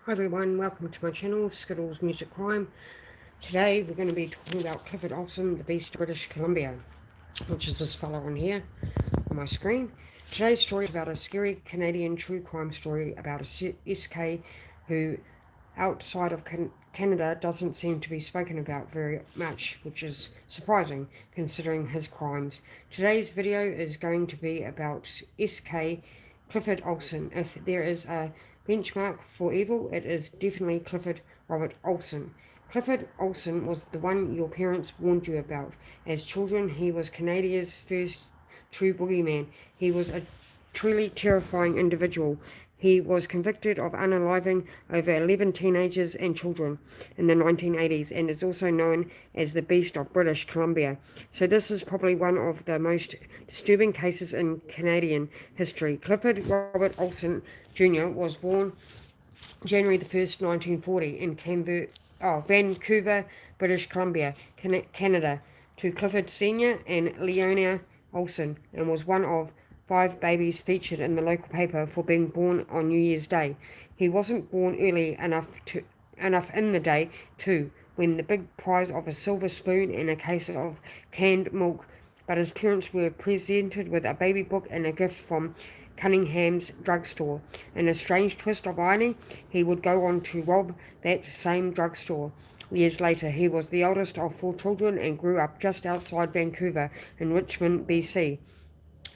Hi everyone, welcome to my channel, Skittles Music Crime. Today we're going to be talking about Clifford Olson, the Beast of British Columbia, which is this fellow on here on my screen. Today's story is about a scary Canadian true crime story about a SK who, outside of Canada, doesn't seem to be spoken about very much, which is surprising considering his crimes. Today's video is going to be about SK Clifford Olson. If there is a benchmark for evil, it is definitely Clifford Robert Olson. Clifford Olson was the one your parents warned you about. As children, he was Canada's first true boogeyman. He was a truly terrifying individual. He was convicted of unaliving over 11 teenagers and children in the 1980s and is also known as the Beast of British Columbia. So this is probably one of the most disturbing cases in Canadian history. Clifford Robert Olson Jr. was born January the 1st, 1940 in Vancouver, British Columbia, Canada, to Clifford Sr. and Leonia Olson, and was one of 5 babies featured in the local paper for being born on New Year's Day. He wasn't born early enough in the day, too, when the big prize of a silver spoon and a case of canned milk, but his parents were presented with a baby book and a gift from Cunningham's drugstore. In a strange twist of irony, he would go on to rob that same drugstore. Years later, he was the eldest of 4 children and grew up just outside Vancouver in Richmond, BC.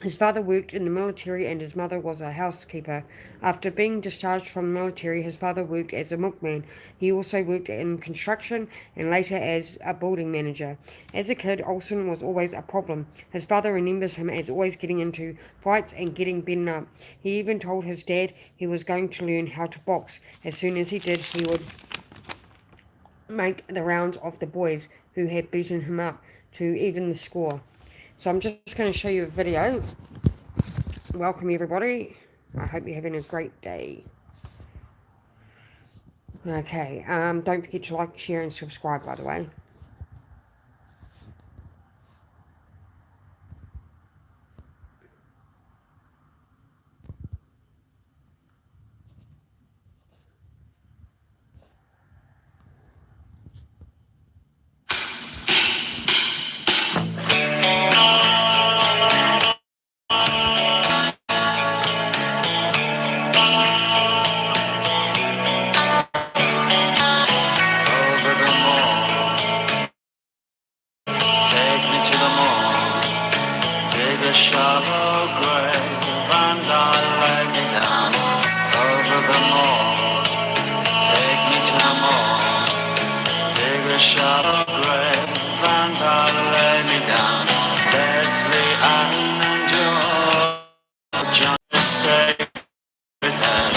His father worked in the military and his mother was a housekeeper. After being discharged from the military, his father worked as a milkman. He also worked in construction and later as a building manager. As a kid, Olson was always a problem. His father remembers him as always getting into fights and getting beaten up. He even told his dad he was going to learn how to box. As soon as he did, he would make the rounds of the boys who had beaten him up to even the score. So I'm just going to show you a video. Welcome everybody. I hope you're having a great day. Okay, don't forget to like, share and subscribe, by the way. Shallow grave and I'll lay me down over the moor. Take me to the moor. Dig a shallow grave and I'll lay me down. Leslie Ann and George John say that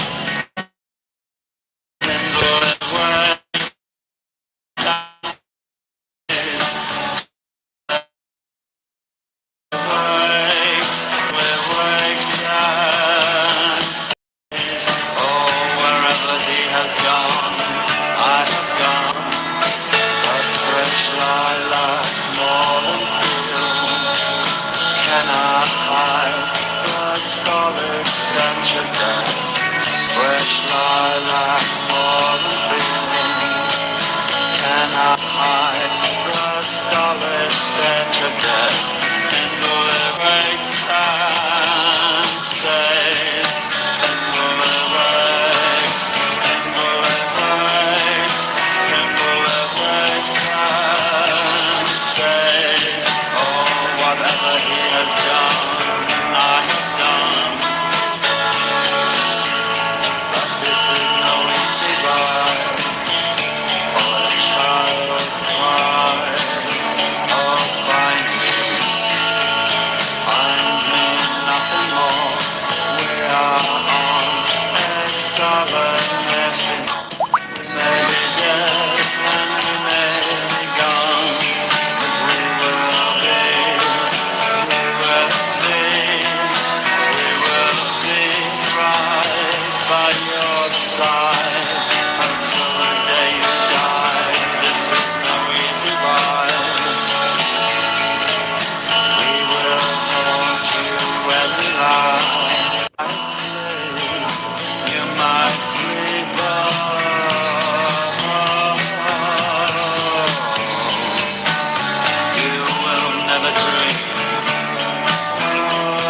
never dream.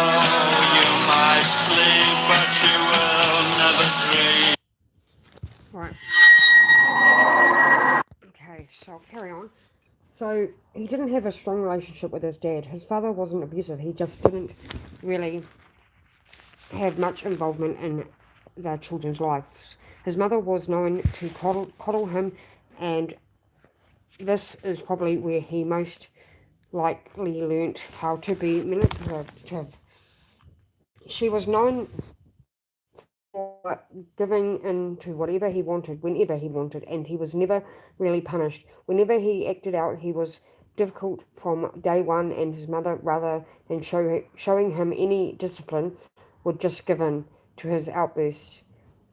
Oh, you might sleep, but you will never dream. Right. Okay, so I'll carry on. So he didn't have a strong relationship with his dad. His father wasn't abusive. He just didn't really have much involvement in their children's lives. His mother was known to coddle him, and this is probably where he most likely learnt how to be manipulative. She was known for giving in to whatever he wanted, whenever he wanted, and he was never really punished. Whenever he acted out, he was difficult from day one, and his mother, rather than showing him any discipline, would just give in to his outbursts.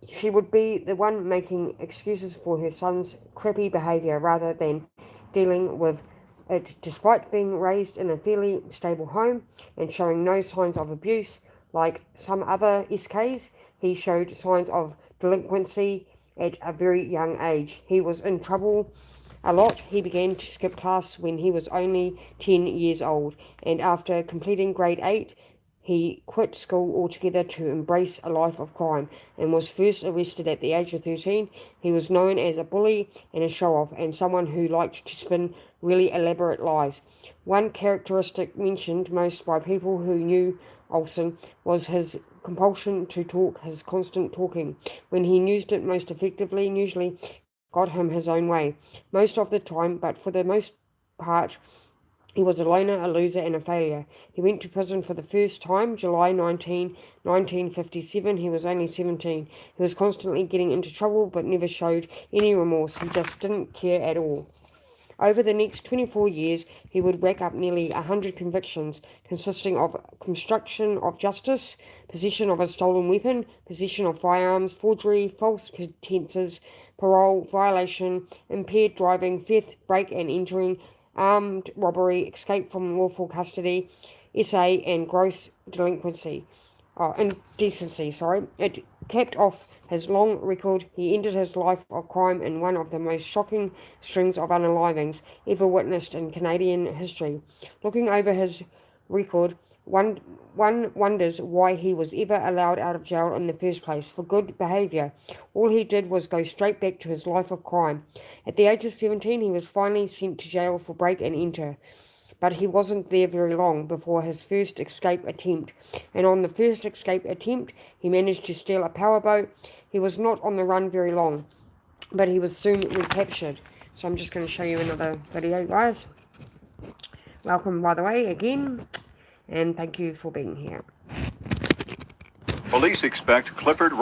She would be the one making excuses for her son's crappy behaviour rather than dealing with it. Despite being raised in a fairly stable home and showing no signs of abuse, like some other SKs, he showed signs of delinquency at a very young age. He was in trouble a lot. He began to skip class when he was only 10 years old, and after completing grade 8, he quit school altogether to embrace a life of crime and was first arrested at the age of 13. He was known as a bully and a show-off, and someone who liked to spin really elaborate lies. One characteristic mentioned most by people who knew Olson was his compulsion to talk, his constant talking. When he used it most effectively, usually got him his own way. Most of the time, but for the most part, he was a loner, a loser, and a failure. He went to prison for the first time, July 1957. He was only 17. He was constantly getting into trouble, but never showed any remorse. He just didn't care at all. Over the next 24 years, he would rack up nearly 100 convictions, consisting of obstruction of justice, possession of a stolen weapon, possession of firearms, forgery, false pretenses, parole violation, impaired driving, theft, break and entering, armed robbery, escape from lawful custody, SA, and gross delinquency. Indecency, sorry. It capped off his long record. He ended his life of crime in one of the most shocking strings of unalivings ever witnessed in Canadian history. Looking over his record, one wonders why he was ever allowed out of jail in the first place for good behaviour. All he did was go straight back to his life of crime. At the age of 17, he was finally sent to jail for break and enter. But he wasn't there very long before his first escape attempt. And on the first escape attempt, he managed to steal a powerboat. He was not on the run very long, but he was soon recaptured. So I'm just going to show you another video, guys. Welcome, by the way, again. And thank you for being here. Police expect Clifford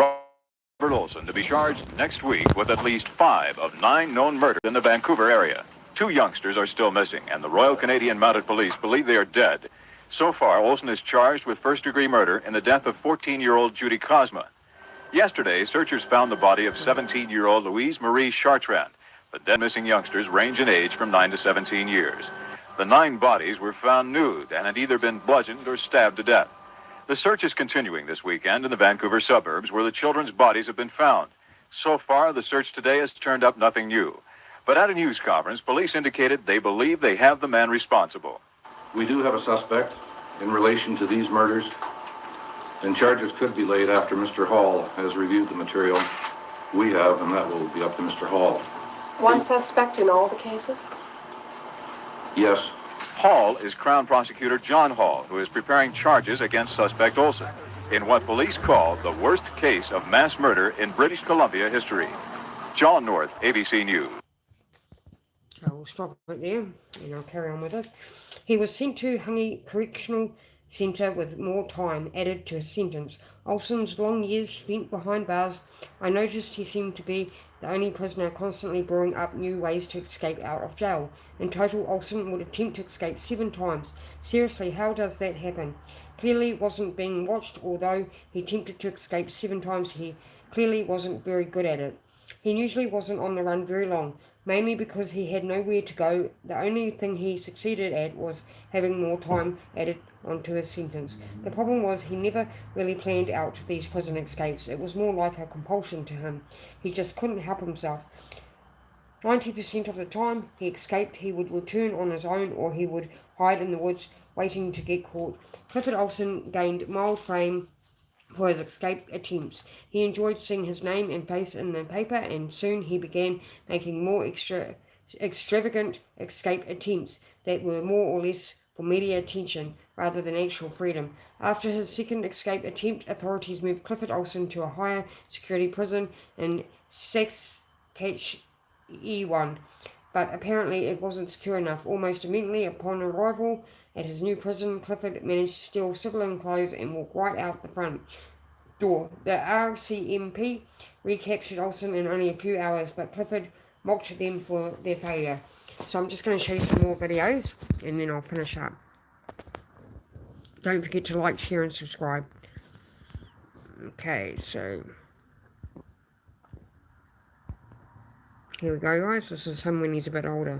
Olson to be charged next week with at least 5 of 9 known murders in the Vancouver area. 2 youngsters are still missing, and the Royal Canadian Mounted Police believe they are dead. So far, Olson is charged with first-degree murder in the death of 14-year-old Judy Cosma. Yesterday, searchers found the body of 17-year-old Louise Marie Chartrand. The dead missing youngsters range in age from 9 to 17 years. The 9 bodies were found nude and had either been bludgeoned or stabbed to death. The search is continuing this weekend in the Vancouver suburbs where the children's bodies have been found. So far, the search today has turned up nothing new. But at a news conference, police indicated they believe they have the man responsible. We do have a suspect in relation to these murders, and charges could be laid after Mr. Hall has reviewed the material. We have, and that will be up to Mr. Hall. One suspect in all the cases? Yes. Hall is Crown Prosecutor John Hall, who is preparing charges against suspect Olson in what police call the worst case of mass murder in British Columbia history. John North, ABC News. I will stop right there and I'll carry on with it. He was sent to Hungy Correctional Centre with more time added to his sentence. Olson's long years spent behind bars, I noticed he seemed to be the only prisoner constantly brewing up new ways to escape out of jail. In total, Olson would attempt to escape 7 times. Seriously, how does that happen? Clearly wasn't being watched. Although he attempted to escape 7 times, he clearly wasn't very good at it. He usually wasn't on the run very long, mainly because he had nowhere to go. The only thing he succeeded at was having more time added onto his sentence. The problem was he never really planned out these prison escapes. It was more like a compulsion to him. He just couldn't help himself. 90% of the time he escaped, he would return on his own, or he would hide in the woods, waiting to get caught. Clifford Olson gained mild fame for his escape attempts. He enjoyed seeing his name and face in the paper, and soon he began making more extravagant escape attempts that were more or less for media attention rather than actual freedom. After his second escape attempt, authorities moved Clifford Olson to a higher security prison in Saskatchewan, but apparently it wasn't secure enough. Almost immediately upon arrival at his new prison, Clifford managed to steal civilian clothes and walk right out the front door. The RCMP recaptured Olson in only a few hours, but Clifford mocked them for their failure. So I'm just going to show you some more videos, and then I'll finish up. Don't forget to like, share, and subscribe. Okay, so here we go, guys. This is him when he's a bit older.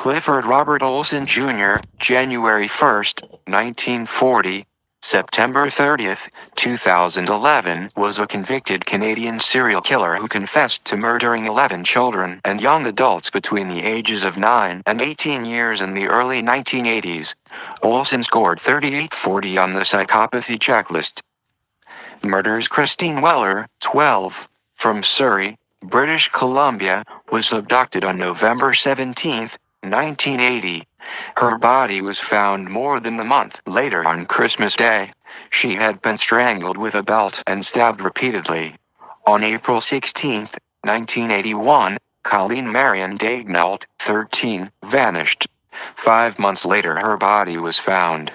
Clifford Robert Olson Jr., January 1, 1940, September 30th, 2011, was a convicted Canadian serial killer who confessed to murdering 11 children and young adults between the ages of 9 and 18 years in the early 1980s. Olson scored 38/40 on the psychopathy checklist. Murders. Christine Weller, 12, from Surrey, British Columbia, was abducted on November 17, 1980. Her body was found more than a month later on Christmas Day. She had been strangled with a belt and stabbed repeatedly. On April 16, 1981, Colleen Marion Daignault, 13, vanished. 5 months later her body was found.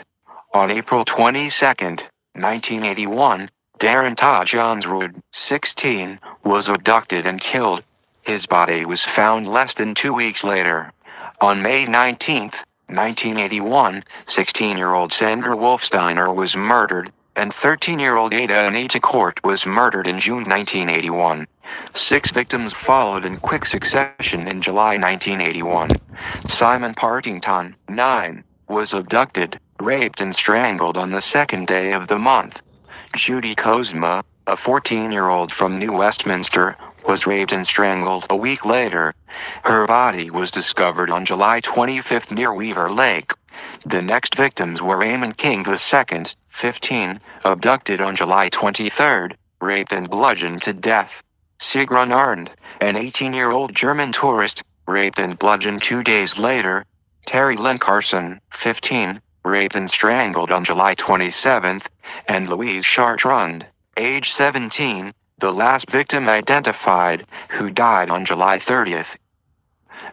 On April 22, 1981, Darren Todd Johnsrud, 16, was abducted and killed. His body was found less than 2 weeks later. On May 19, 1981, 16-year-old Sandra Wolfsteiner was murdered, and 13-year-old Ada Anita Court was murdered in June 1981. 6 victims followed in quick succession in July 1981. Simon Partington, 9, was abducted, raped and strangled on the second day of the month. Judy Kozma, a 14-year-old from New Westminster, was raped and strangled a week later. Her body was discovered on July 25 near Weaver Lake. The next victims were Raymond King II, 15, abducted on July 23, raped and bludgeoned to death. Sigrun Arndt, an 18-year-old German tourist, raped and bludgeoned 2 days later. Terry Lynn Carson, 15, raped and strangled on July 27, and Louise Chartrand, age 17, the last victim identified, who died on July 30th.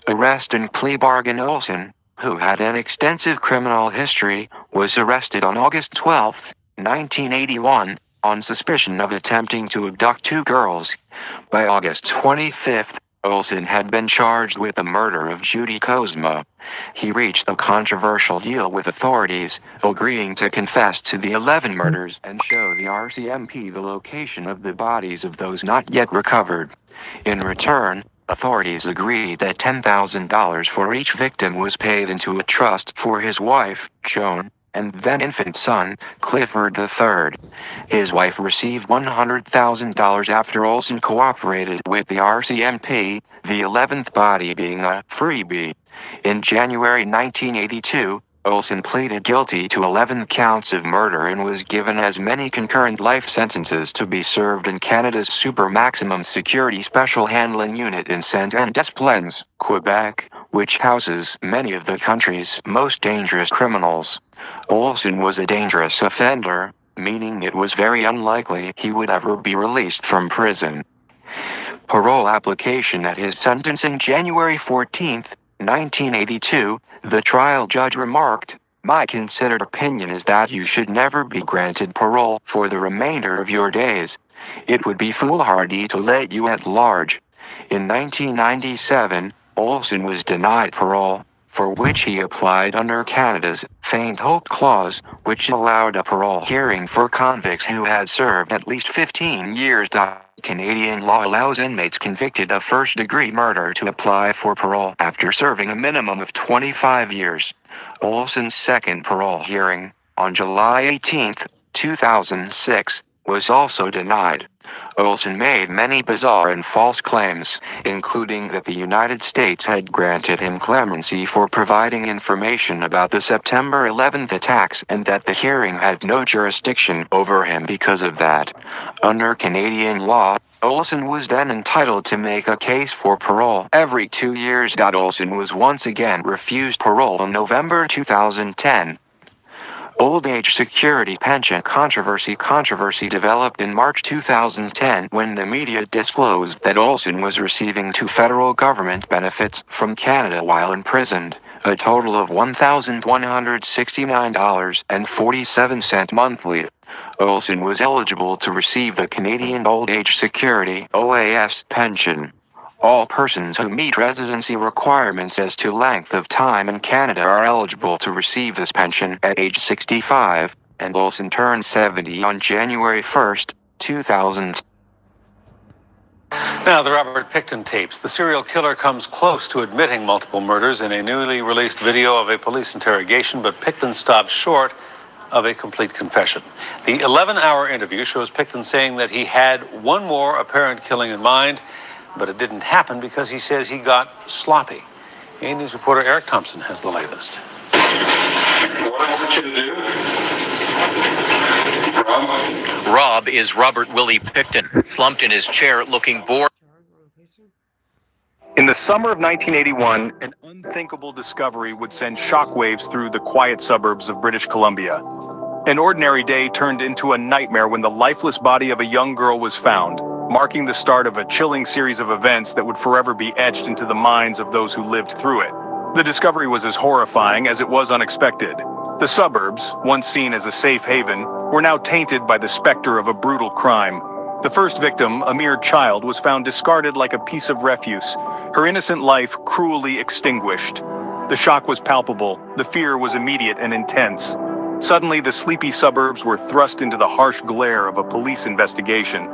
Arrest and plea bargain. Olson, who had an extensive criminal history, was arrested on August 12, 1981, on suspicion of attempting to abduct 2 girls. By August 25, Olson had been charged with the murder of Judy Kozma. He reached a controversial deal with authorities, agreeing to confess to the 11 murders and show the RCMP the location of the bodies of those not yet recovered. In return, authorities agreed that $10,000 for each victim was paid into a trust for his wife, Joan, and then infant son, Clifford III. His wife received $100,000 after Olson cooperated with the RCMP, the 11th body being a freebie. In January 1982, Olson pleaded guilty to 11 counts of murder and was given as many concurrent life sentences to be served in Canada's Super Maximum Security Special Handling Unit in Saint-Anne-des-Plaines, Quebec, which houses many of the country's most dangerous criminals. Olson was a dangerous offender, meaning it was very unlikely he would ever be released from prison. Parole application. At his sentencing January 14, 1982, the trial judge remarked, "My considered opinion is that you should never be granted parole for the remainder of your days. It would be foolhardy to let you at large." In 1997, Olson was denied parole, for which he applied under Canada's Faint Hope Clause, which allowed a parole hearing for convicts who had served at least 15 years. Canadian law allows inmates convicted of first-degree murder to apply for parole after serving a minimum of 25 years. Olson's second parole hearing, on July 18, 2006, was also denied. Olson made many bizarre and false claims, including that the United States had granted him clemency for providing information about the September 11th attacks and that the hearing had no jurisdiction over him because of that. Under Canadian law, Olson was then entitled to make a case for parole every 2 years. Olson was once again refused parole in November 2010. Old age security pension controversy developed in March 2010 when the media disclosed that Olson was receiving 2 federal government benefits from Canada while imprisoned, a total of $1,169.47 monthly. Olson was eligible to receive the Canadian Old Age Security (OAS) pension. All persons who meet residency requirements as to length of time in Canada are eligible to receive this pension at age 65, and Olson turned 70 on January 1, 2000. Now, the Robert Pickton tapes. The serial killer comes close to admitting multiple murders in a newly released video of a police interrogation, but Pickton stops short of a complete confession. The 11-hour interview shows Picton saying that he had one more apparent killing in mind, but it didn't happen because he says he got sloppy. A News reporter Eric Thompson has the latest. What I want you to do, Rob is Robert Willie Picton, slumped in his chair looking bored. In the summer of 1981, an unthinkable discovery would send shockwaves through the quiet suburbs of British Columbia. An ordinary day turned into a nightmare when the lifeless body of a young girl was found, marking the start of a chilling series of events that would forever be etched into the minds of those who lived through it. The discovery was as horrifying as it was unexpected. The suburbs, once seen as a safe haven, were now tainted by the specter of a brutal crime. The first victim, a mere child, was found discarded like a piece of refuse, her innocent life cruelly extinguished. The shock was palpable, the fear was immediate and intense. Suddenly, the sleepy suburbs were thrust into the harsh glare of a police investigation.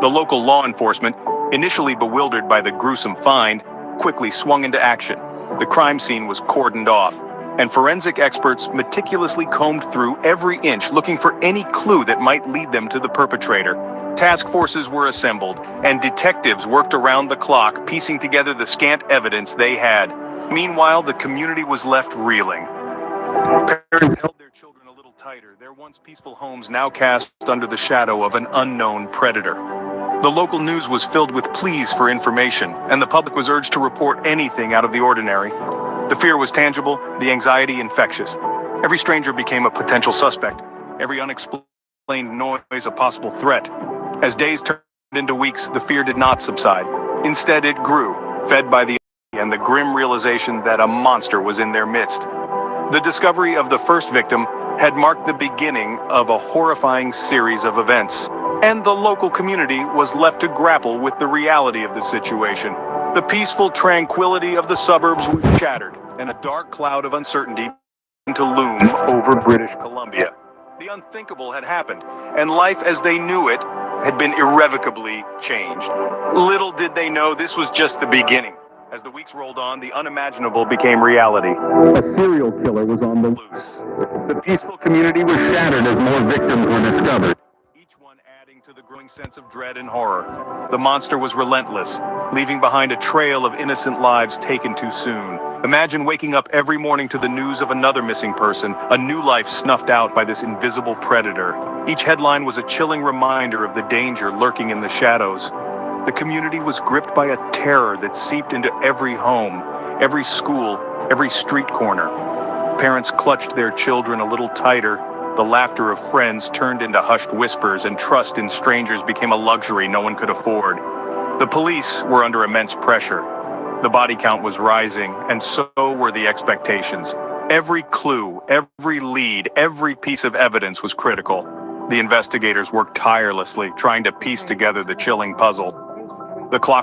The local law enforcement, initially bewildered by the gruesome find, quickly swung into action. The crime scene was cordoned off, and forensic experts meticulously combed through every inch looking for any clue that might lead them to the perpetrator. Task forces were assembled, and detectives worked around the clock, piecing together the scant evidence they had. Meanwhile, the community was left reeling. Parents held their children a little tighter, their once peaceful homes now cast under the shadow of an unknown predator. The local news was filled with pleas for information, and the public was urged to report anything out of the ordinary. The fear was tangible, the anxiety infectious. Every stranger became a potential suspect, every unexplained noise a possible threat. As days turned into weeks, the fear did not subside. Instead, it grew, fed by the and the grim realization that a monster was in their midst. The discovery of the first victim had marked the beginning of a horrifying series of events, and the local community was left to grapple with the reality of the situation. The peaceful tranquility of the suburbs was shattered, and a dark cloud of uncertainty began to loom over British Columbia. The unthinkable had happened, and life as they knew it had been irrevocably changed. Little did they know this was just the beginning. As the weeks rolled on, the unimaginable became reality. A serial killer was on the loose. The peaceful community was shattered as more victims were discovered, each one adding to the growing sense of dread and horror. The monster was relentless, leaving behind a trail of innocent lives taken too soon. Imagine waking up every morning to the news of another missing person, a new life snuffed out by this invisible predator. Each headline was a chilling reminder of the danger lurking in the shadows. The community was gripped by a terror that seeped into every home, every school, every street corner. Parents clutched their children a little tighter. The laughter of friends turned into hushed whispers, and trust in strangers became a luxury no one could afford. The police were under immense pressure. The body count was rising, and so were the expectations. Every clue, every lead, every piece of evidence was critical. The investigators worked tirelessly, trying to piece together the chilling puzzle. The clock